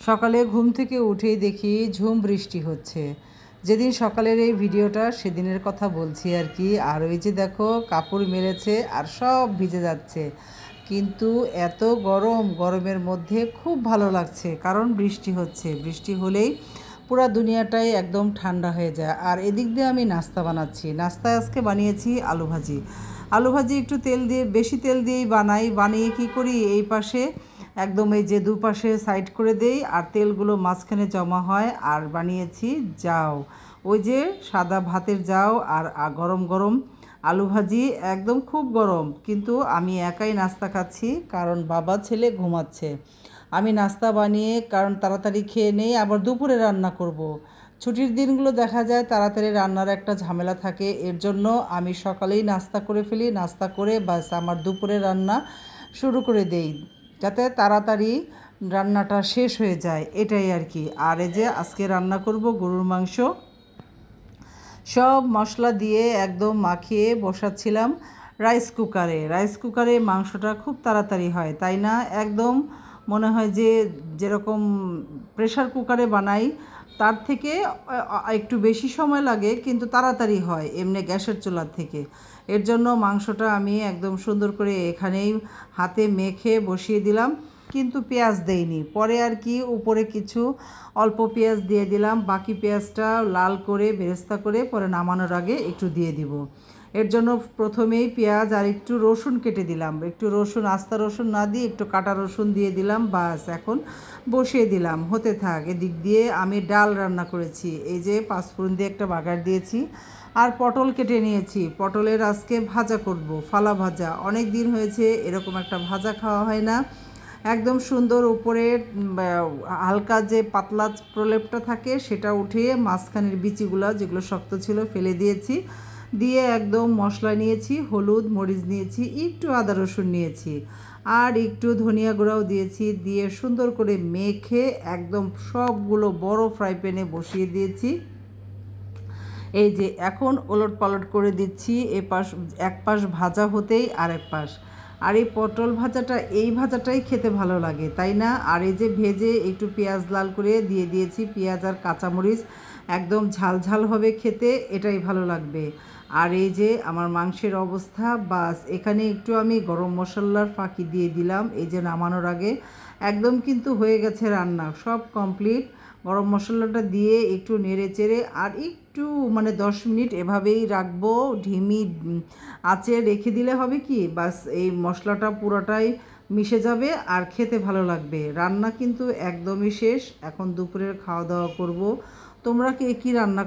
সকালে ঘুম থেকে উঠেই দেখি ঝুম বৃষ্টি হচ্ছে। যেদিন সকালের এই ভিডিওটা সেদিনের কথা বলছি আর কি। আর ওই যে দেখো কাপড় মেলেছে আর সব ভিজে যাচ্ছে, কিন্তু এত গরম, গরমের মধ্যে খুব ভালো লাগছে কারণ বৃষ্টি হচ্ছে। বৃষ্টি হলেই পুরা দুনিয়াটাই একদম ঠান্ডা হয়ে যায়। আর এদিক দিয়ে আমি নাস্তা বানাচ্ছি। নাস্তায় আজকে বানিয়েছি আলু ভাজি। আলু ভাজি একটু তেল দিয়ে, বেশি তেল দিয়েই বানাই। বানিয়ে কি করি, এই পাশে একদম এই যে দুপাশে সাইড করে দেই আর তেলগুলো মাঝখানে জমা হয়। আর বানিয়েছি জাউ, ওই যে সাদা ভাতের জাউ আর গরম গরম আলু ভাজি, একদম খুব গরম। কিন্তু আমি একাই নাস্তা খাচ্ছি কারণ বাবা ছেলে ঘুমাচ্ছে। আমি নাস্তা বানিয়ে কারণ তাড়াতাড়ি খেয়ে নেই, আবার দুপুরে রান্না করব। ছুটির দিনগুলো দেখা যায় তাড়াতাড়ি রান্নার একটা ঝামেলা থাকে, এর জন্য আমি সকালেই নাস্তা করে ফেলি। নাস্তা করে বাস আমার দুপুরে রান্না শুরু করে দেই, যাতে তাড়াতাড়ি রান্নাটা শেষ হয়ে যায়, এটাই আর কি। আর এই যে আজকে রান্না করব গরুর মাংস। সব মশলা দিয়ে একদম মাখিয়ে বসাচ্ছিলাম রাইস কুকারে। রাইস কুকারে মাংসটা খুব তাড়াতাড়ি হয়, তাই না? একদম মনে হয় যে যেরকম প্রেশার কুকারে বানাই তার থেকে একটু বেশি সময় লাগে, কিন্তু তাড়াতাড়ি হয় এমনি গ্যাসের চুলার থেকে। এর জন্য মাংসটা আমি একদম সুন্দর করে এখানেই হাতে মেখে বসিয়ে দিলাম, কিন্তু পেঁয়াজ দেইনি। পরে আর কি উপরে কিছু অল্প পেঁয়াজ দিয়ে দিলাম, বাকি পেঁয়াজটা লাল করে বেরেস্তা করে পরে নামানোর আগে একটু দিয়ে দিব। এর জন্য প্রথমেই পেঁয়াজ আর একটু রসুন কেটে দিলাম, একটু রসুন, আস্তা রসুন না দিয়ে একটু কাটা রসুন দিয়ে দিলাম। বাস এখন বসিয়ে দিলাম, হতে থাক। এদিক দিয়ে আমি ডাল রান্না করেছি, এই যে পাঁচফোড়ন দিয়ে একটা বাগার দিয়েছি। আর পটল কেটে নিয়েছি, পটলের আজকে ভাজা করব, ফালা ভাজা। অনেক দিন হয়েছে এরকম একটা ভাজা খাওয়া হয় না। একদম সুন্দর উপরে হালকা যে পাতলা প্রলেপটা থাকে সেটা উঠিয়ে মাঝখানের বিচিগুলো যেগুলো শক্ত ছিল ফেলে দিয়েছি। দিয়ে একদম মশলা নিয়েছি, হলুদ মরিচ নিয়েছি, একটু আদা রসুন নিয়েছি, আর একটু ধনিয়া গুঁড়াও দিয়েছি। দিয়ে সুন্দর করে মেখে একদম সবগুলো বড় ফ্রাই প্যানে বসিয়ে দিয়েছি। এই যে এখন ওলট পালট করে দিচ্ছি, এক পাশ ভাজা হতেই আরেক পাশ। আর এই পটল ভাজাটা, এই ভাজাটাই খেতে ভালো লাগে, তাই না? আর এই যে ভেজে একটু পেঁয়াজ লাল করে দিয়ে দিয়েছি, পেঁয়াজ আর কাঁচামরিচ, একদম ঝাল ঝাল হবে খেতে, এটাই ভালো লাগবে। আর এই যে আমার মাংসের অবস্থা, বাস এখানে একটু আমি গরম মশলার ফাঁকি দিয়ে দিলাম এই যে নামানোর আগে। একদম কিন্তু হয়ে গেছে রান্না, সব কমপ্লিট। গরম মশলাটা দিয়ে একটু নেড়ে চেড়ে আর একটু 10 মিনিট এভাবেই রাখবো, ঢিমি আঁচে রেখে দিলে হবে কি, বাস এই মশলাটা পুরোটাই মিশে যাবে আর খেতে ভালো লাগবে। রান্না কিন্তু একদমই শেষ, এখন দুপুরের খাওয়া দাওয়া করব। তোমরা কে কী রান্না